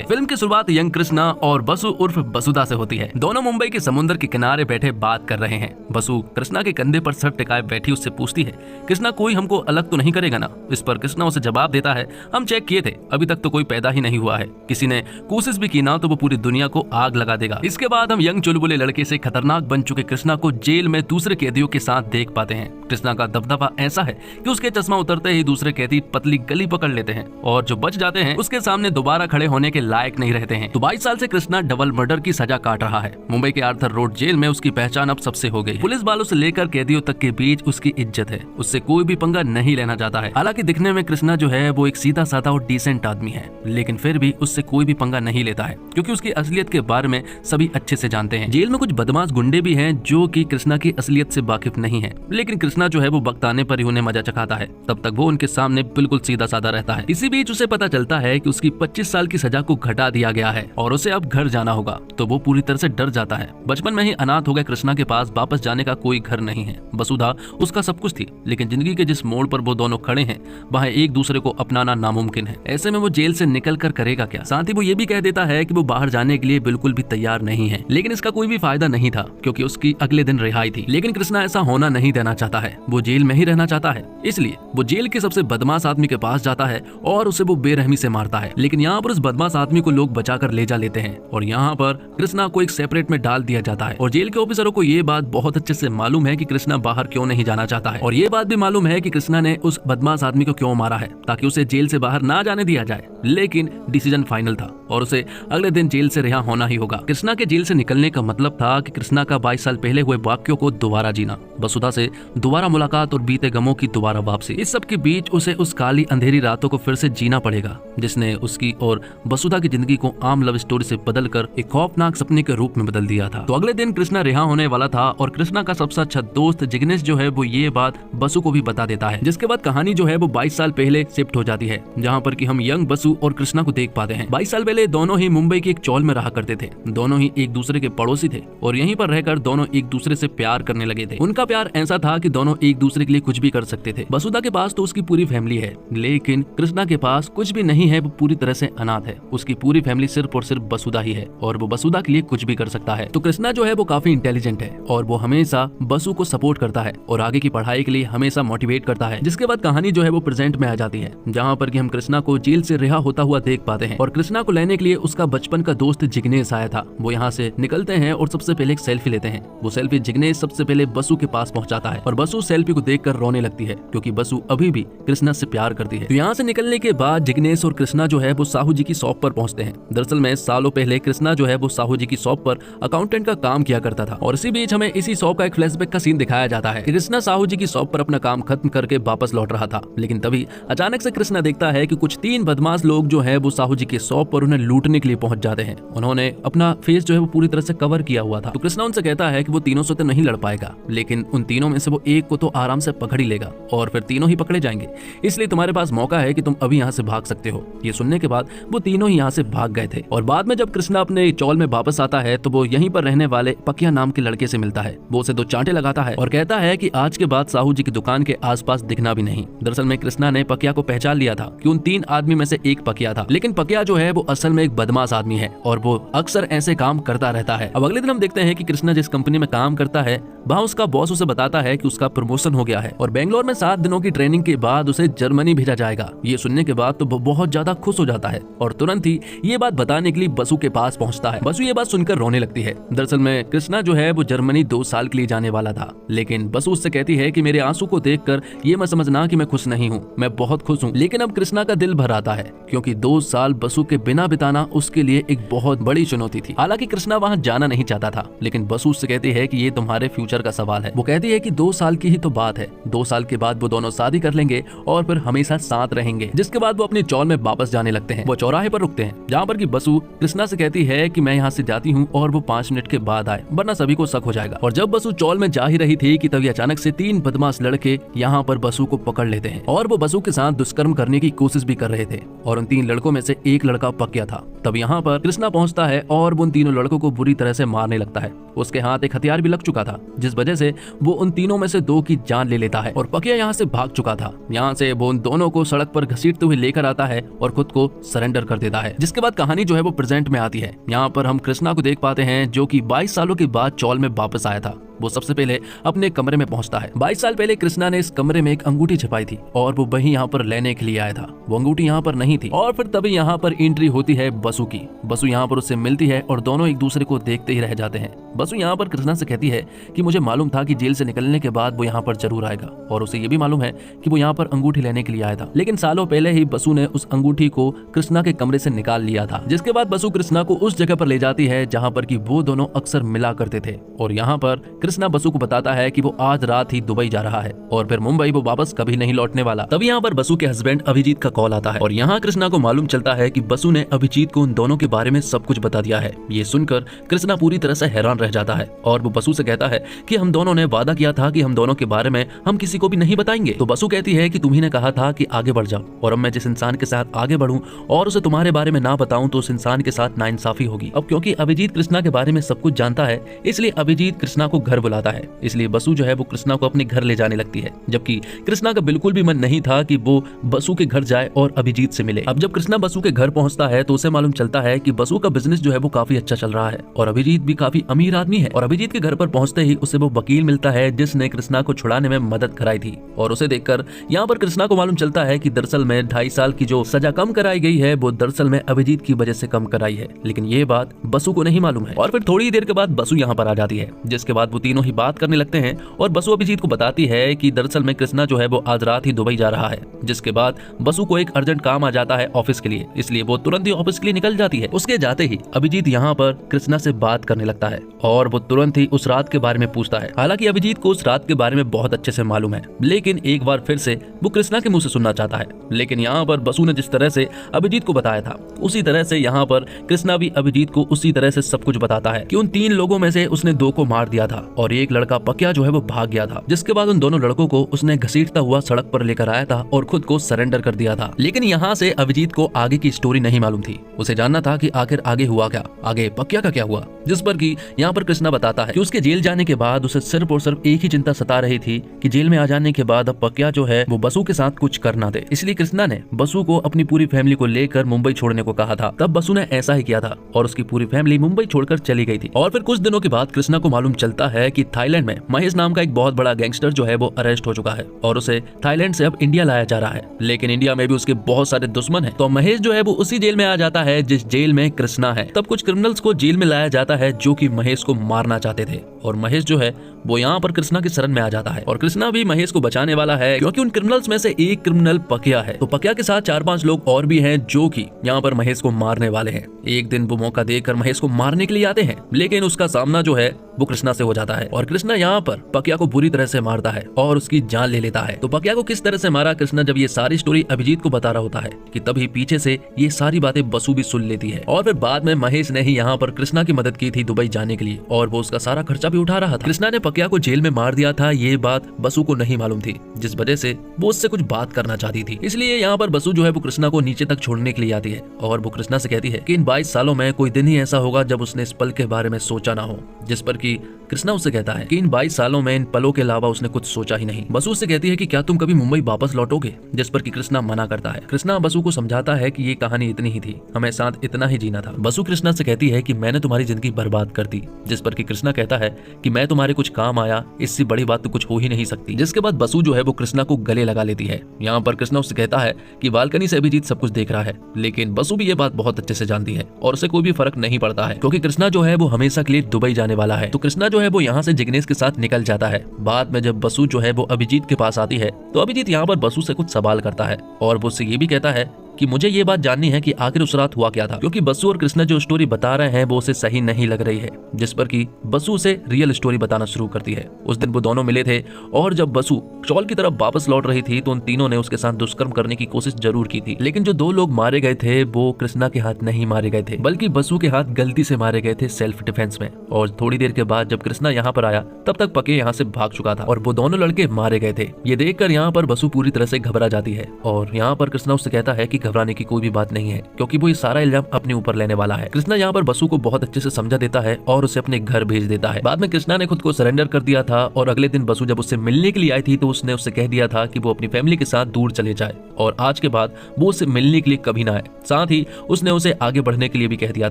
Film की शुरुआत young Krishna और बसु उर्फ बसुधा से होती है। दोनों मुंबई के समुद्र के किनारे बैठे बात कर रहे हैं। बसु कृष्णा के कंधे पर सर टिकाए बैठी उससे पूछती है, कृष्णा कोई हमको अलग तो नहीं करेगा ना? इस पर कृष्णा उसे जवाब देता है, हम चेक किए थे, अभी तक तो कोई पैदा ही नहीं हुआ है। किसी ने कोशिश भी की ना तो वो पूरी दुनिया को आग लगा देगा। इसके बाद हम यंग चुलबुले लड़के से खतरनाक बन चुके कृष्णा को जेल में दूसरे कैदियों के साथ देख पाते हैं। कृष्णा का दबदबा ऐसा है कि उसके चश्मा उतरते ही दूसरे कैदी पतली गली पकड़ लेते हैं और जो बच जाते हैं उसके सामने दोबारा खड़े होने के लायक नहीं रहते हैं। तो 22 साल से कृष्णा डबल मर्डर की सजा काट रहा है। मुंबई के आर्थर रोड जेल में उसकी पहचान अब सबसे हो गई। पुलिस वालों से लेकर कैदियों तक के बीच उसकी इज्जत है। उससे कोई भी पंगा नहीं लेना चाहता है। हालांकि दिखने में कृष्णा जो है वो एक सीधा साधा और डिसेंट आदमी है, लेकिन फिर भी उससे कोई भी पंगा नहीं लेता है क्योंकि उसकी असलियत के बारे में सभी अच्छे से जानते हैं। जेल में कुछ बदमाश गुंडे भी हैं जो कि कृष्णा की असलियत से वाकिफ नहीं है, लेकिन कृष्णा जो है वो वक्त आने पर ही उन्हें मजा चखाता है। तब तक वो उनके सामने बिल्कुल सीधा साधा रहता है। इसी बीच उसे पता चलता है कि उसकी 25 साल की सजा को घटा दिया गया है और उसे अब घर जाना होगा। तो वो पूरी तरह से डर जाता है। बचपन में ही अनाथ हो गए कृष्णा के पास वापस जाने का कोई घर नहीं है। वसुधा उसका सब कुछ थी, लेकिन जिंदगी के जिस मोड़ पर वो दोनों खड़े हैं वहाँ एक दूसरे को अपनाना नामुमकिन है। ऐसे में वो जेल से निकल कर करेगा क्या? साथ ही वो ये भी कह देता है कि वो बाहर जाने के लिए बिल्कुल भी तैयार नहीं है, लेकिन इसका कोई भी फायदा नहीं था क्योंकि उसकी अगले दिन रिहाई थी। लेकिन कृष्णा ऐसा होना नहीं देना चाहता है। वो जेल में ही रहना चाहता है, इसलिए वो जेल के सबसे बदमाश आदमी के पास जाता है और उसे वो बेरहमी से मारता है। लेकिन यहाँ पर उस बदमाश आदमी को लोग बचाकर ले जा लेते हैं और यहाँ पर कृष्णा को एक सेपरेट में डाल दिया जाता है। और जेल के ऑफिसरों को ये बात बहुत अच्छे से मालूम है कि कृष्णा बाहर क्यों नहीं जाना चाहता है और ये बात भी मालूम है कि कृष्णा ने उस बदमाश आदमी को क्यों मारा है, ताकि उसे जेल से बाहर ना जाने दिया जाए। लेकिन डिसीजन फाइनल था और उसे अगले दिन जेल से रिहा होना ही होगा। कृष्णा के जेल से निकलने का मतलब था कि कृष्णा का 22 साल पहले हुए वाक्यों को दोबारा जीना, वसुधा से दोबारा मुलाकात और बीते गमों की दोबारा वापसी। इस सब के बीच उसे उस काली अंधेरी रातों को फिर से जीना पड़ेगा जिसने उसकी और वसुधा की जिंदगी को आम लव स्टोरी से बदलकर एक खौफनाक सपने के रूप में बदल दिया था। तो अगले दिन कृष्णा रिहा होने वाला था और कृष्णा का सबसे अच्छा दोस्त जिग्नेश जो है वो ये बात बसु को भी बता देता है, जिसके बाद कहानी जो है वो 22 साल पहले शिफ्ट हो जाती है, जहाँ पर कि हम यंग बसु और कृष्णा को देख पाते हैं। 22 साल पहले दोनों ही मुंबई की एक चौल में रहा करते थे। दोनों ही एक दूसरे के पड़ोसी थे और यहीं पर रहकर दोनों एक दूसरे से प्यार करने लगे थे। उनका प्यार ऐसा था कि दोनों एक दूसरे के लिए कुछ भी कर सकते थे। वसुधा के पास तो उसकी पूरी फैमिली है, लेकिन कृष्णा के पास कुछ भी नहीं है। वो पूरी तरह से अनाथ है। उसकी पूरी फैमिली सिर्फ और सिर्फ वसुधा ही है और वो वसुधा के लिए कुछ भी कर सकता है। तो कृष्णा जो है वो काफी इंटेलिजेंट है और वो हमेशा बसु को सपोर्ट करता है और आगे की पढ़ाई के लिए हमेशा मोटिवेट करता है। जिसके बाद कहानी जो है वो प्रेजेंट में आ जाती है, जहाँ पर कि हम कृष्णा को जेल से रिहा होता हुआ देख पाते हैं और कृष्णा को लेने के लिए उसका बचपन का दोस्त जिग्नेश आया था। वो यहाँ से निकलते हैं और सबसे पहले एक सेल्फी लेते हैं। वो सेल्फी जिग्नेश सबसे पहले बसु के पास पहुंचाता है और बसु सेल्फी को देखकर रोने लगती है क्योंकि बसु अभी भी कृष्णा से प्यार करती है। तो यहाँ से निकलने के बाद जिग्नेश और कृष्णा जो है वो साहू जी की शॉप पर पहुंचते हैं। दरअसल में सालों पहले कृष्णा जो है वो साहू जी की शॉप पर अकाउंटेंट का काम किया करता था और इसी बीच हमें इसी शॉप का एक फ्लैशबैक का सीन दिखाया जाता है। कृष्णा साहू जी की शॉप पर अपना काम खत्म करके वापस लौट रहा था, लेकिन तभी अचानक से कृष्णा देखता है कि कुछ 3 बदमाश लोग जो है वो साहू जी के शॉप पर उन्हें लूटने के लिए पहुंच जाते हैं। उन्होंने अपना फेस जो है वो पूरी तरह से कवर किया हुआ था। तो कृष्णा उनसे कहता है कि वो तीनों से तो नहीं लड़ पाएगा, लेकिन उन तीनों में से वो एक को तो आराम से पकड़ ही लेगा और फिर तीनों ही पकड़े जाएंगे, इसलिए तुम्हारे पास मौका है कि तुम अभी यहाँ से भाग सकते हो। ये सुनने के बाद वो तीनों ही यहाँ से भाग गए थे और बाद में जब कृष्णा अपने चौल में वापस आता है तो वो यहीं पर रहने वाले पकिया नाम के लड़के से मिलता है। वो उसे 2 चांटे लगाता है और कहता है कि आज के बाद साहू जी की दुकान के आसपास दिखना भी नहीं। दरअसल में कृष्णा ने पकिया को पहचान लिया था कि उन 3 आदमी में से एक पकिया था, लेकिन पकिया जो है वो असल में एक बदमाश आदमी है और वो अक्सर ऐसे काम करता रहता है। अब अगले दिन हम देखते हैं कि कृष्णा जिस कंपनी में काम करता है वहाँ उसका बॉस उसे बताता है कि उसका प्रमोशन हो गया है और बेंगलोर में 7 दिनों की ट्रेनिंग के बाद उसे जर्मनी भेजा जाएगा। ये सुनने के बाद तो वो बहुत ज्यादा खुश हो जाता है और तुरंत ही ये बात बताने के लिए बसु के पास पहुंचता है। बसु ये बात सुनकर रोने लगती है। दरअसल में कृष्णा जो है वो जर्मनी 2 साल के लिए जाने वाला था, लेकिन बसु उससे कहती है कि मेरे आंसू को देखकर ये मत समझना कि मैं खुश नहीं हूँ, मैं बहुत खुश हूँ। लेकिन अब कृष्णा का दिल भर आता है क्योंकि 2 साल बसु के बिना बिताना उसके लिए एक बहुत बड़ी चुनौती थी। हालांकि कृष्णा वहाँ जाना नहीं चाहता था, लेकिन बसु उससे कहती है कि ये तुम्हारे फ्यूचर का सवाल है। वो कहती है कि 2 साल की ही तो बात है, 2 साल के बाद वो दोनों शादी कर लेंगे और फिर हमेशा साथ रहेंगे। जिसके बाद वो अपनी चौल में वापस जाने लगते हैं। वो चौराहे पर रुकते हैं जहाँ पर कि बसु कृष्णा से कहती है कि मैं यहाँ से जाती हूँ और वो 5 मिनट के बाद आए, वरना सभी को शक हो जाएगा। और जब बसु चौल में जा ही रही थी कि तभी अचानक से 3 बदमाश लड़के यहाँ पर बसु को पकड़ लेते हैं और वो बसु के साथ दुष्कर्म करने की कोशिश भी कर रहे थे और उन 3 लड़कों में से एक लड़का पकिया था। तब यहाँ पर कृष्णा पहुँचता है और वो उन तीनों लड़कों को बुरी तरह से मारने लगता है। उसके हाथ एक हथियार भी लग चुका था, जिस वजह से वो उन तीनों में से 2 की जान ले लेता है और पकिया यहाँ से भाग चुका था। यहाँ से वो उन दोनों को सड़क पर घसीटते हुए लेकर आता है और खुद को सरेंडर कर देता है। है। जिसके बाद कहानी जो है वो प्रेजेंट में आती है। यहाँ पर हम कृष्णा को देख पाते हैं जो कि 22 सालों के बाद चौल में वापस आया था। वो सबसे पहले अपने कमरे में पहुंचता है। 22 साल पहले कृष्णा ने इस कमरे में एक अंगूठी छिपाई थी और वो वही यहाँ पर लेने के लिए आया था। वो अंगूठी यहाँ पर नहीं थी और फिर तभी यहाँ पर एंट्री होती है बसु की। बसु यहाँ पर उससे मिलती है और दोनों एक दूसरे को देखते ही रह जाते हैं। बसु यहाँ पर कृष्णा से कहती है कि मुझे मालूम था कि जेल से निकलने के बाद वो यहाँ पर जरूर आएगा और उसे ये भी मालूम है कि वो यहाँ पर अंगूठी लेने के लिए आया था, लेकिन सालों पहले ही बसु ने उस अंगूठी को कृष्णा के कमरे से निकाल लिया था। जिसके बाद बसु कृष्णा को उस जगह पर ले जाती है जहाँ पर कि वो दोनों अक्सर मिला करते थे और यहाँ पर कृष्णा बसु को बताता है कि वो आज रात ही दुबई जा रहा है और फिर मुंबई वो वापस कभी नहीं लौटने वाला। तभी यहाँ पर बसु के हस्बैंड अभिजीत का कॉल आता है और यहाँ कृष्णा को मालूम चलता है कि बसु ने अभिजीत को उन दोनों के बारे में सब कुछ बता दिया है। ये सुनकर कृष्णा पूरी तरह से हैरान रह जाता है और वो बसु से कहता है कि हम दोनों ने वादा किया था कि हम दोनों के बारे में हम किसी को भी नहीं बताएंगे। तो बसु कहती है कि तुम्ही ने कहा था कि आगे बढ़ जाओ और अब मैं जिस इंसान के साथ आगे बढ़ूं और उसे तुम्हारे बारे में ना बताऊं तो उस इंसान के साथ नाइंसाफी होगी। अब क्योंकि अभिजीत कृष्णा के बारे में सब कुछ जानता है इसलिए अभिजीत कृष्णा को घर बुलाता है। इसलिए बसु जो है वो कृष्णा को अपने घर ले जाने लगती है, जबकि कृष्णा का बिल्कुल भी मन नहीं था कि वो बसु के घर जाए और अभिजीत से मिले। अब जब कृष्णा बसु के घर पहुंचता है तो उसे मालूम चलता है कि बसु का बिजनेस जो है वो काफी अच्छा चल रहा है और अभिजीत भी काफी अमीर आदमी है। और अभिजीत के घर पर पहुंचते ही उसे वो वकील मिलता है जिसने कृष्णा को छुड़ाने में मदद कराई थी और उसे देखकर यहाँ पर कृष्णा को मालूम चलता है कि दरअसल में 2.5 साल की जो सजा कम कराई गई है वो दरअसल में अभिजीत की वजह से कम कराई है, लेकिन ये बात बसु को नहीं मालूम है। और फिर थोड़ी देर के बाद बसु यहाँ पर आ जाती है, जिसके बाद वो तीनों ही बात करने लगते हैं और बसु अभिजीत को बताती है कि दरअसल में कृष्णा जो है वो आज रात ही दुबई जा रहा है। जिसके बाद बसु को एक अर्जेंट काम आ जाता है ऑफिस के लिए, इसलिए वो तुरंत ही ऑफिस के लिए निकल जाती है। उसके जाते ही अभिजीत यहाँ पर कृष्णा से बात करने लगता है और वो तुरंत ही उस रात के बारे में पूछता है। हालांकि अभिजीत को उस रात के बारे में बहुत अच्छे से मालूम है, लेकिन एक बार फिर से वो कृष्णा के मुंह से सुनना चाहता है। लेकिन यहाँ पर बसु ने जिस तरह से अभिजीत को बताया था उसी तरह से यहाँ पर कृष्णा भी अभिजीत को उसी तरह से सब कुछ बताता है कि उन 3 लोगों में से उसने 2 को मार दिया था और एक लड़का पकिया जो है वो भाग गया था। जिसके बाद उन दोनों लड़कों को उसने घसीटता हुआ सड़क पर लेकर आया था और खुद को सरेंडर कर दिया था। लेकिन यहाँ से अभिजीत को आगे की स्टोरी नहीं मालूम थी। उसे जानना था कि आखिर आगे हुआ क्या, आगे पकिया का क्या हुआ। जिस पर कि यहाँ पर कृष्णा बताता है कि उसके जेल जाने के बाद उसे सिर्फ और सिर्फ एक ही चिंता सता रही थी कि जेल में आ जाने के बाद अब पकिया जो है वो बसु के साथ कुछ करना दे। इसलिए कृष्णा ने बसु को अपनी पूरी फैमिली को लेकर मुंबई छोड़ने को कहा था। तब बसु ने ऐसा ही किया था और उसकी पूरी फैमिली मुंबई छोड़कर चली गई थी। और फिर कुछ दिनों के बाद कृष्णा को मालूम चलता है कि थाईलैंड में महेश नाम का एक बहुत बड़ा गैंगस्टर जो है वो अरेस्ट हो चुका है और उसे थाईलैंड से अब इंडिया लाया जा रहा है। लेकिन इंडिया में भी उसके बहुत सारे दुश्मन हैं। तो महेश जो है वो उसी जेल में आ जाता है जिस जेल में कृष्णा है। तब कुछ क्रिमिनल्स को जेल में लाया जाता है जो कि महेश को मारना चाहते थे और महेश जो है वो यहाँ पर कृष्णा की शरण में आ जाता है और कृष्णा भी महेश को बचाने वाला है क्योंकि उन क्रिमिनल्स में से एक क्रिमिनल पकिया है। तो पकिया के साथ 4-5 लोग और भी हैं जो कि यहाँ पर महेश को मारने वाले हैं। एक दिन वो मौका देकर महेश को मारने के लिए आते हैं, लेकिन उसका सामना जो है वो कृष्णा से हो जाता है और कृष्णा यहाँ पर पकिया को बुरी तरह से मारता है और उसकी जान ले लेता है। तो पकिया को किस तरह से मारा कृष्णा जब ये सारी स्टोरी अभिजीत को बता रहा होता है कि तभी पीछे से ये सारी बातें बसु भी सुन लेती है। और फिर बाद में महेश ने ही यहाँ पर कृष्णा की मदद की थी दुबई जाने के लिए और वो उसका सारा खर्चा भी उठा रहा था। कृष्णा ने पकिया को जेल में मार दिया था, ये बात बसु को नहीं मालूम थी, जिस वजह से वो उससे कुछ बात करना चाहती थी। इसलिए यहाँ पर बसु जो है वो कृष्णा को नीचे तक छोड़ने के लिए आती है और वो कृष्णा से कहती है कि इन 22 सालों में कोई दिन ही ऐसा होगा जब उसने इस पल के बारे में सोचा ना हो। जिस पर कि कृष्णा उससे कहता है कि इन 22 सालों में इन पलों के अलावा उसने कुछ सोचा ही नहीं। बसु उससे कहती है कि क्या तुम कभी मुंबई वापस लौटोगे, जिस पर कि कृष्णा मना करता है। कृष्णा बसु को समझाता है कि ये कहानी इतनी ही थी, हमें साथ इतना ही जीना था। बसु कृष्णा से कहती है कि मैंने तुम्हारी जिंदगी बर्बाद कर दी, जिस पर कि कृष्णा कहता है कि मैं तुम्हारे कुछ काम आया, इससे बड़ी बात तो कुछ हो ही नहीं सकती। जिसके बाद बसु जो है वो कृष्णा को गले लगा लेती है। यहाँ पर कृष्णा उससे कहता है कि बालकनी से अभिजीत सब कुछ देख रहा है, लेकिन बसु भी ये बात बहुत अच्छे से जानती है और उसे कोई भी फर्क नहीं पड़ता है क्योंकि कृष्णा जो है वो हमेशा के लिए दुबई जाने वाला है। तो कृष्णा जो है वो यहाँ से जिग्नेश के साथ निकल जाता है। बाद में जब बसु जो है वो अभिजीत के पास आती है तो अभिजीत यहाँ पर बसु से कुछ सवाल करता है और वो उससे ये भी कहता है कि मुझे ये बात जाननी है कि आखिर उस रात हुआ क्या था, क्योंकि बसु और कृष्णा जो स्टोरी बता रहे हैं वो उसे सही नहीं लग रही है। जिस पर कि बसु उसे रियल स्टोरी बताना शुरू करती है। उस दिन वो दोनों मिले थे और जब बसु चौल की तरफ वापस लौट रही थी तो उन तीनों ने उसके साथ दुष्कर्म करने की कोशिश जरूर की थी, लेकिन जो 2 लोग मारे गए थे वो कृष्णा के हाथ नहीं मारे गए थे, बल्कि बसु के हाथ गलती से मारे गए थे सेल्फ डिफेंस में। और थोड़ी देर के बाद जब कृष्णा यहाँ पर आया तब तक पके यहाँ से भाग चुका था और वो दोनों लड़के मारे गए थे। ये देखकर यहाँ पर बसु पूरी तरह से घबरा जाती है और यहाँ पर कृष्णा उससे कहता है कि घबराने की कोई भी बात नहीं है, क्योंकि वो ये सारा इल्जाम अपने ऊपर लेने वाला है। कृष्णा यहाँ पर बसु को बहुत अच्छे से समझा देता है और उसे अपने घर भेज देता है। बाद में कृष्णा ने खुद को सरेंडर कर दिया था और अगले दिन बसु जब उससे मिलने के लिए आई थी तो उसने उससे कह दिया था कि वो अपनी फैमिली के साथ दूर चले जाए और आज के बाद वो उससे मिलने के लिए कभी ना आए। साथ ही उसने उसे आगे बढ़ने के लिए भी कह दिया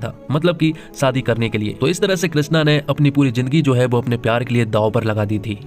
था, मतलब कि शादी करने के लिए। तो इस तरह से कृष्णा ने अपनी पूरी जिंदगी जो है वो अपने प्यार के लिए दांव पर लगा दी थी।